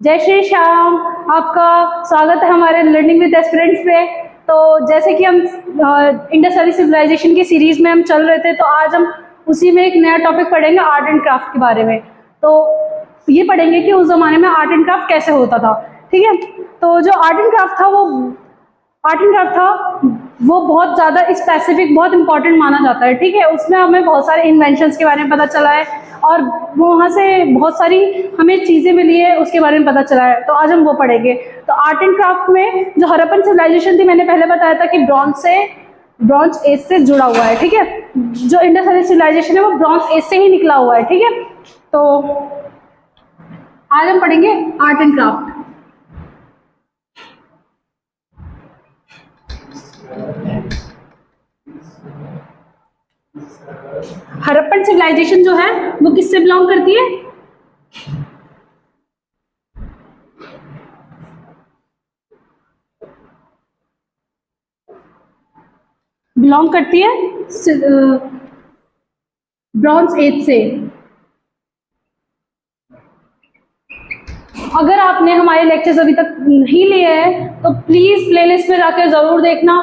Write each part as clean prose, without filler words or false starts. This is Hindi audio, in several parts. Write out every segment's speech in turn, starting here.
जय श्री श्याम। आपका स्वागत है हमारे लर्निंग विद एस्पिरेंट्स पे। तो जैसे कि हम इंडस वैली सिविलाइजेशन की सीरीज में हम चल रहे थे, तो आज हम उसी में एक नया टॉपिक पढ़ेंगे, आर्ट एंड क्राफ्ट के बारे में। तो ये पढ़ेंगे कि उस जमाने में आर्ट एंड क्राफ्ट कैसे होता था। ठीक है, तो जो आर्ट एंड क्राफ्ट था वो बहुत ज़्यादा स्पेसिफिक, बहुत इंपॉर्टेंट माना जाता है। ठीक है, उसमें हमें बहुत सारे इन्वेंशंस के बारे में पता चला है और वहाँ से बहुत सारी हमें चीज़ें मिली है, उसके बारे में पता चला है। तो आज हम वो पढ़ेंगे। तो आर्ट एंड क्राफ्ट में जो हड़प्पन सिविलाइजेशन थी, मैंने पहले बताया था कि ब्रॉन्ज एज से जुड़ा हुआ है। ठीक है, जो इंडस वैली सिविलाइजेशन है वो ब्रॉन्ज एज से ही निकला हुआ है। ठीक है, तो आज हम पढ़ेंगे art and craft. Harappan civilisation जो है वो किससे बिलोंग करती है? बिलोंग करती है ब्रॉन्ज एज से। अगर आपने हमारे लेक्चर्स अभी तक नहीं लिए हैं तो प्लीज प्लेलिस्ट में जाकर जरूर देखना,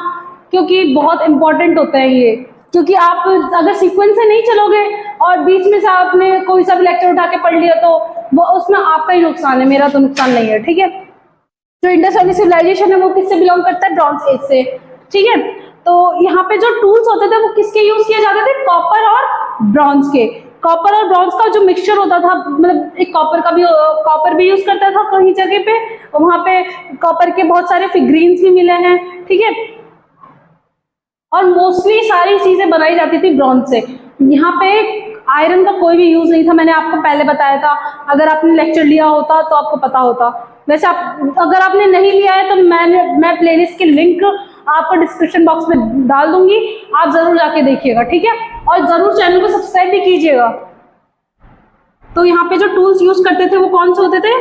क्योंकि बहुत इंपॉर्टेंट होता है ये। क्योंकि आप अगर सीक्वेंस से नहीं चलोगे और बीच में से आपने कोई सा भी लेक्चर उठा के पढ़ लिया, तो वो उसमें आपका ही नुकसान है, मेरा तो नुकसान नहीं है। ठीक है, जो इंडस वैली सिविलाइजेशन है वो किससे बिलोंग करता है? ब्रॉन्ज एज से। ठीक है, तो यहाँ पे जो टूल्स होते थे वो किसके यूज किए जाते थे? कॉपर और ब्रॉन्ज के। कॉपर और ब्रॉन्ज का जो मिक्सचर होता था, मतलब एक कॉपर भी यूज करता था कहीं जगह पे, वहां पे कॉपर के बहुत सारे फिगरीन्स भी मिले हैं। ठीक है, और मोस्टली सारी चीजें बनाई जाती थी ब्रॉन्ज से। यहाँ पे आयरन का कोई भी यूज नहीं था, मैंने आपको पहले बताया था। अगर आपने लेक्चर लिया होता तो आपको पता होता। वैसे अगर आपने नहीं लिया है तो मैं प्लेलिस्ट की लिंक आपको डिस्क्रिप्शन बॉक्स में डाल दूंगी, आप जरूर जाके देखिएगा। ठीक है, और जरूर चैनल को सब्सक्राइब भी कीजिएगा। तो यहाँ पे जो टूल्स यूज करते थे वो कौन से होते थे?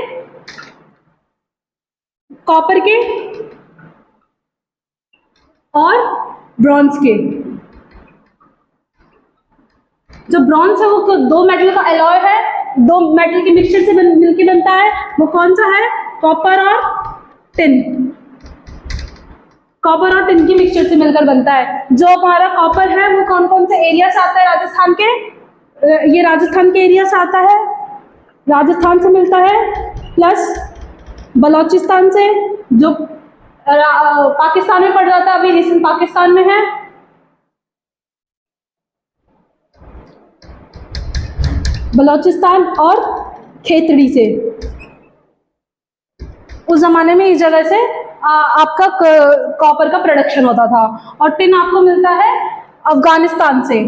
कॉपर के और ब्रॉन्ज के। जो ब्रॉन्ज है वो दो मेटल का एलॉय है, दो मेटल के मिक्सचर से मिलके बनता है। वो कौन सा है? कॉपर और टिन। कॉपर और टिन की मिक्सचर से मिलकर बनता है। जो हमारा कॉपर है वो कौन कौन से एरिया से आता है? राजस्थान के, ये राजस्थान के एरिया से आता है, राजस्थान से मिलता है, प्लस बलोचिस्तान से, जो पाकिस्तान में पड़ जाता है, अभी रिसेंट पाकिस्तान में है। बलोचिस्तान और खेतड़ी से। उस जमाने में इस जगह से आपका कॉपर का प्रोडक्शन होता था। और टिन आपको मिलता है अफगानिस्तान से।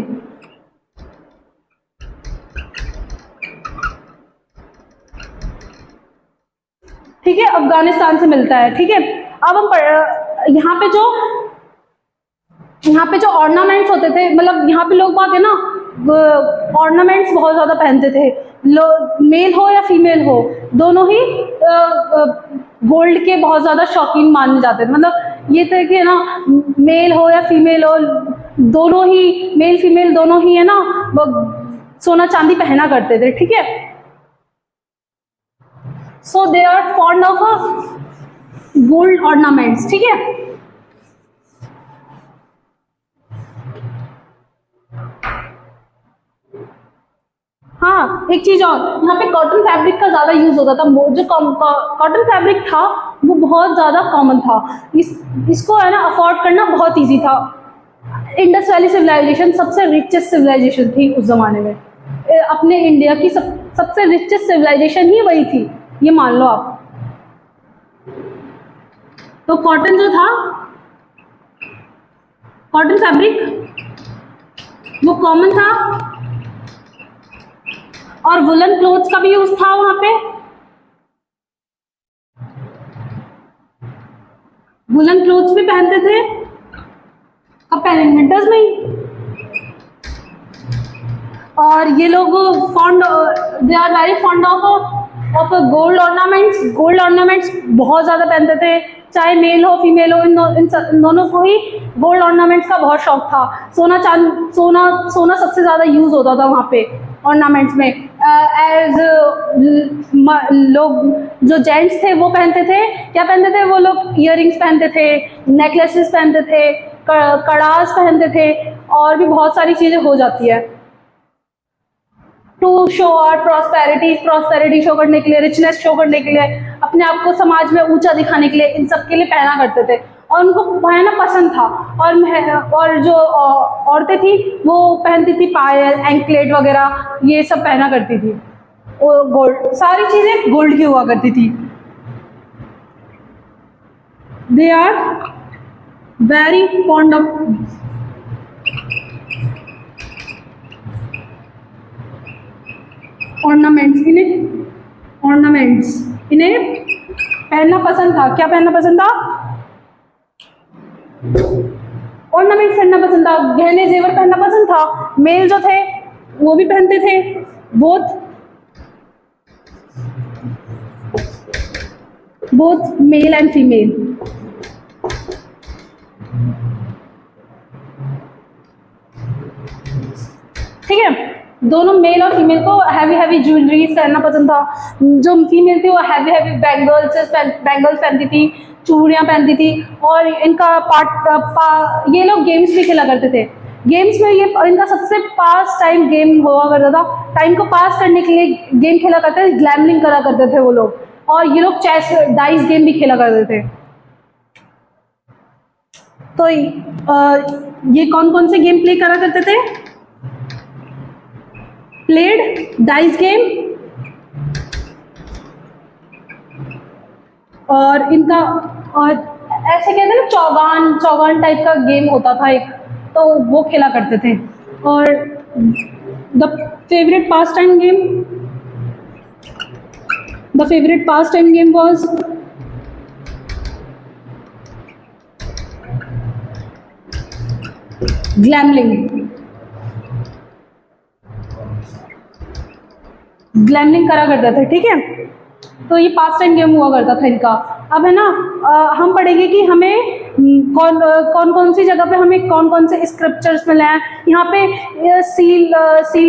ठीक है, अफगानिस्तान से मिलता है। ठीक है, अब हम यहाँ पे जो ऑर्नामेंट्स होते थे, मतलब यहाँ पे लोग बाग है ना, ऑर्नामेंट्स बहुत ज्यादा पहनते थे। मेल हो या फीमेल हो, दोनों ही गोल्ड के बहुत ज्यादा शौकीन माने जाते थे। मतलब ये थे कि ना, मेल हो या फीमेल हो, दोनों ही, मेल फीमेल दोनों ही है ना, सोना चांदी पहना करते थे। ठीक है, so they are fond of gold ornaments. ठीक है, हाँ एक चीज और, यहाँ पे कॉटन फैब्रिक का ज्यादा यूज होता था। जो कॉटन फैब्रिक था वो बहुत ज्यादा कॉमन था। इसको है ना अफोर्ड करना बहुत इजी था। इंडस वैली सिविलाइजेशन सबसे रिचेस्ट सिविलाइजेशन थी उस जमाने में। अपने इंडिया की सबसे रिचेस्ट सिविलाइजेशन ही वही थी, ये मान लो आप। तो कॉटन जो था, कॉटन फैब्रिक वो कॉमन था, और वुलन क्लोथ्स का भी यूज था वहां पे। वुलन क्लोथ्स भी पहनते थे, अब पहनेंगे विंटर्स में ही। और ये लोग they are very fond of gold ornaments. Gold ornaments बहुत ज्यादा पहनते थे, चाहे मेल हो फीमेल हो, इन दोनों को ही गोल्ड ऑर्नामेंट्स का बहुत शौक था। सोना सबसे ज़्यादा यूज़ होता था वहाँ पे ऑर्नामेंट्स में। एज लोग जो जेंट्स थे वो पहनते थे, क्या पहनते थे वो लोग, ईयरिंग्स पहनते थे, नेकलेसेस पहनते थे, कड़ास पहनते थे, और भी बहुत सारी चीज़ें हो जाती है। To show our prosperity show करने के लिए, रिचनेस शो करने के लिए, अपने आप को समाज में ऊंचा दिखाने के लिए, इन सब के लिए पहना करते थे और उनको पहनना पसंद था। और जो औरतें थी वो पहनती थी पायल, एंकलेट वगैरह, ये सब पहना करती थी। गोल्ड, सारी चीज़ें गोल्ड की हुआ करती थी। They are very fond of ornaments, इन्हें पहनना पसंद था। क्या पहनना पसंद था? ऑर्नामेंट्स पहनना पसंद था, गहने जेवर पहनना पसंद था। मेल जो थे वो भी पहनते थे, बोथ मेल एंड फीमेल। ठीक है, दोनों मेल और फीमेल को हैवी ज्वेलरीज पहनना पसंद था। जो फीमेल थी वो हैवी बैंगल्स पहनती थी, चूड़ियाँ पहनती थी, और इनका ये लोग गेम्स भी खेला करते थे। गेम्स में ये इनका सबसे पास टाइम गेम हुआ करता था। टाइम को पास करने के लिए गेम खेला करते थे, ग्लैमलिंग करा करते थे वो लोग, और ये लोग चेस डाइस गेम भी खेला करते थे। तो ये कौन कौन से गेम प्ले करा करते थे? प्लेड डाइस गेम, और इनका और ऐसे कहते हैं ना, चौगान टाइप का गेम होता था एक, तो वो खेला करते थे। और the favourite pastime game was gambling करा करता था। ठीक है, तो ये पास टाइम गेम हुआ करता था इनका। अब है ना, हम पढ़ेंगे कि हमें कौन सी जगह पे हमें कौन कौन से स्क्रिप्चर्स मिले हैं। यहाँ पे सील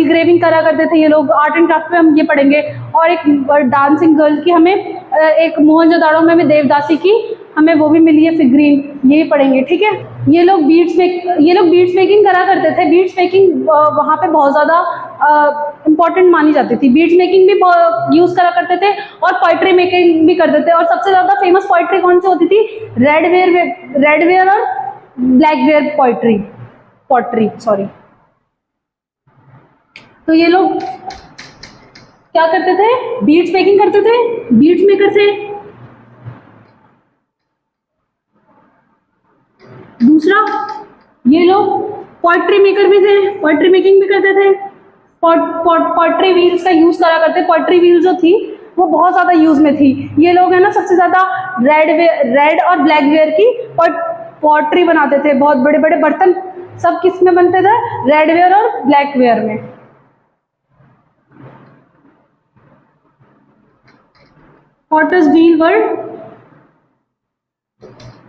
ग्रेविंग करा करते थे ये लोग। आर्ट एंड क्राफ्ट पे हम ये पढ़ेंगे, और एक डांसिंग गर्ल की हमें एक मोहनजोदाड़ो में भी देवदासी की हमें वो भी मिली है फिगरीन, ये भी पढ़ेंगे। ठीक है, ये लोग बीड्स मेकिंग करा करते थे। बीड्स मेकिंग वहाँ पे बहुत ज़्यादा इम्पॉर्टेंट मानी जाती थी। बीड्स मेकिंग भी यूज़ करा करते थे, और पोइट्री मेकिंग भी करते थे। और सबसे ज़्यादा फेमस पोइट्री कौन सी होती थी? रेड वेयर और ब्लैक वेयर पॉटरी। तो ये लोग क्या करते थे? बीड्स मेकिंग करते थे, बीड्स मेकर थे। दूसरा, ये लोग पोइट्री मेकर भी थे, पोइट्री मेकिंग भी करते थे। पोइट्री व्हील्स का यूज करा करते। पोइट्री व्हील जो थी वो बहुत ज्यादा यूज में थी। ये लोग है ना सबसे ज्यादा रेड और ब्लैक वेयर की पोइट्री बनाते थे। बहुत बड़े बड़े बर्तन सब किस में बनते थे? रेड वेयर और ब्लैक वेयर में। Potter's wheel were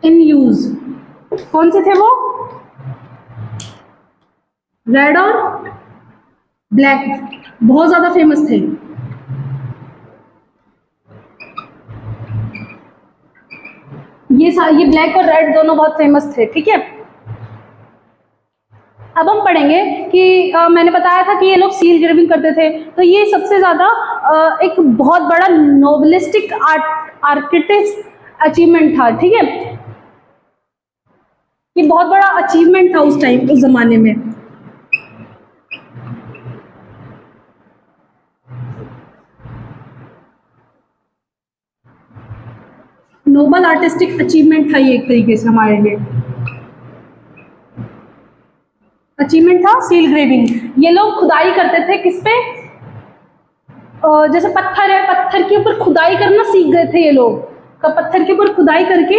in use. कौन से थे वो? रेड और ब्लैक, बहुत ज्यादा फेमस थे। ये ब्लैक और रेड दोनों बहुत फेमस थे। ठीक है, अब हम पढ़ेंगे कि मैंने बताया था कि ये लोग सील ग्रेविंग करते थे। तो ये सबसे ज्यादा एक बहुत बड़ा नोबलिस्टिक आर्किटेक्ट अचीवमेंट था। ठीक है, ये बहुत बड़ा अचीवमेंट था उस टाइम, उस जमाने में। नोबल आर्टिस्टिक अचीवमेंट था ये एक तरीके से हमारे लिए। अचीवमेंट था सील ग्रेविंग। ये लोग खुदाई करते थे किस पे? जैसे पत्थर है, पत्थर के ऊपर खुदाई करना सीख गए थे ये लोग। पत्थर के ऊपर खुदाई करके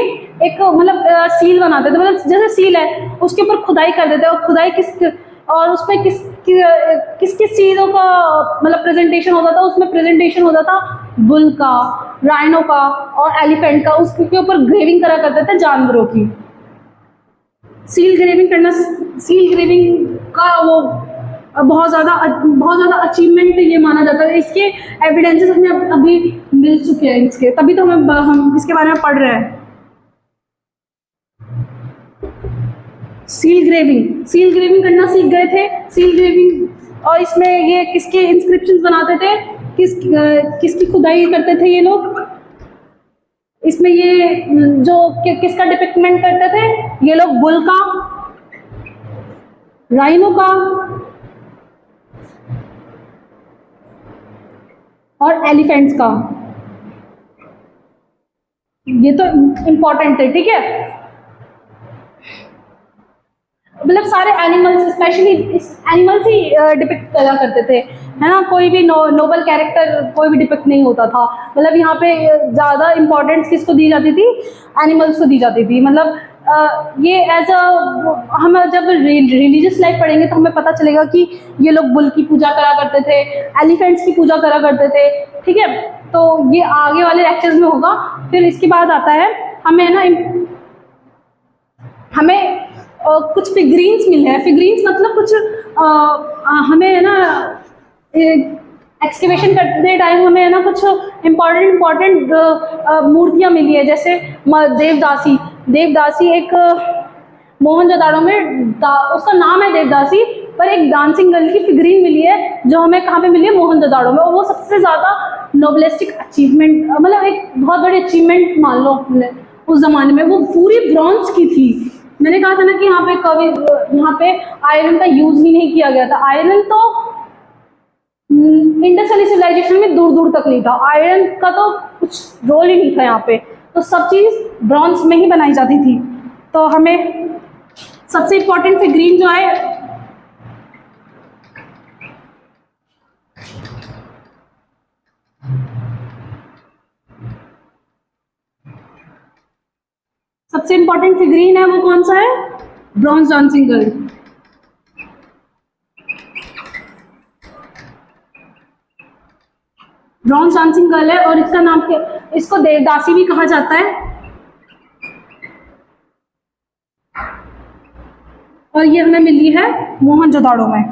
एक मतलब सील बनाते थे। मतलब जैसे सील है उसके ऊपर खुदाई कर देते। और खुदाई और उसमें किस चीज़ों का मतलब प्रेजेंटेशन होता था? उसमें प्रेजेंटेशन होता था बुल का, राइनो का और एलिफेंट का, उसके ऊपर ग्रेविंग करा करते थे जानवरों की। सील ग्रेविंग का वो बहुत ज़्यादा अचीवमेंट ये माना जाता है। इसके एविडेंसेस हमें अभी मिल चुके हैं इसके, तभी तो हम इसके बारे में पढ़ रहे हैं। सील ग्रेविंग करना सीख गए थे। सील ग्रेविंग, और इसमें ये किसके इंस्क्रिप्शंस बनाते थे, किसकी खुदाई करते थे ये लोग। इसमें ये जो किसका डिपिक्टमेंट करते थे ये लोग, बुल का, राइनो का और एलिफेंट्स का। ये तो इंपॉर्टेंट है, ठीक है। मतलब सारे एनिमल्स, स्पेशली एनिमल्स ही डिपिक्ट करा करते थे, है ना। कोई भी नोबल कैरेक्टर कोई भी डिपिक्ट नहीं होता था। मतलब यहाँ पे ज़्यादा इंपॉर्टेंस किसको दी जाती थी, एनिमल्स को दी जाती थी। मतलब ये एज अ, हम जब रिलीजियस लाइफ पढ़ेंगे तो हमें पता चलेगा कि ये लोग बुल की पूजा करा करते थे, एलिफेंट्स की पूजा करा करते थे, ठीक है। तो ये आगे वाले लेक्चर्स में होगा। फिर इसके बाद आता है हमें कुछ फिगरीन्स मिले हैं। फिगरीन्स मतलब कुछ हमें है ना एक्सकेवेशन करते टाइम हमें है ना कुछ इम्पॉर्टेंट मूर्तियाँ मिली है। जैसे देवदासी एक मोहनजोदाड़ो में उसका नाम है देवदासी, पर एक डांसिंग गर्ल की फिगरीन मिली है जो हमें कहाँ पे मिली है, मोहनजोदाड़ो में। और वो सबसे ज़्यादा नोबलिस्टिक अचीवमेंट, मतलब एक बहुत बड़ी अचीवमेंट मान लो हमने उस ज़माने में। वो पूरी ब्रॉन्ज की थी। मैंने कहा था ना कि यहाँ पे आयरन का यूज ही नहीं किया गया था। आयरन तो इंडस वैली सिविलाइजेशन में दूर दूर तक नहीं था, आयरन का तो कुछ रोल ही नहीं था यहाँ पे। तो सब चीज़ ब्रॉन्ज में ही बनाई जाती थी। तो हमें सबसे इम्पोर्टेंट फिगरीन जो है वो कौन सा है, bronze dancing girl. Bronze dancing girl है और इसका नाम क्या, इसको देवदासी भी कहा जाता है। और ये हमें मिली है मोहनजोदाड़ो में।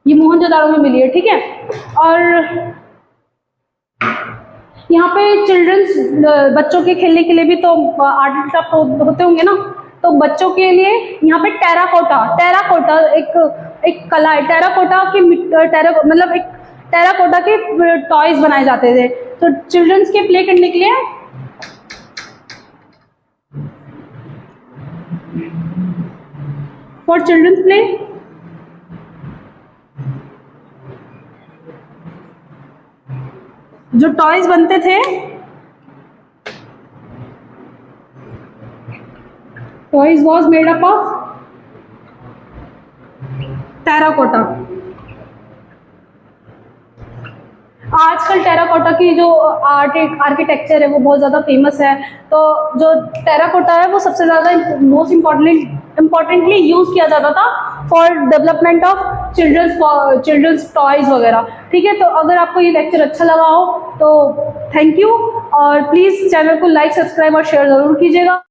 ये मोहनजोदाड़ो में मिली है, ठीक है। और यहाँ पे चिल्ड्रंस, बच्चों के खेलने के लिए भी तो आर्ट एंड क्राफ्ट होते होंगे ना। तो बच्चों के लिए यहाँ पे टेराकोटा एक कला है। टेराकोटा के टॉयज बनाए जाते थे। तो चिल्ड्रंस के प्ले करने के लिए फॉर चिल्ड्रंस प्ले जो टॉयज बनते थे, toys was made up of terracotta. आजकल टेराकोटा की जो आर्किटेक्चर है वो बहुत ज़्यादा फेमस है। तो जो टेराकोटा है वो सबसे ज़्यादा मोस्ट इम्पॉर्टेंटली यूज़ किया जाता था for development of children's toys वगैरह, ठीक है। तो अगर आपको ये लेक्चर अच्छा लगा हो तो थैंक यू, और प्लीज़ चैनल को लाइक, सब्सक्राइब और शेयर ज़रूर कीजिएगा।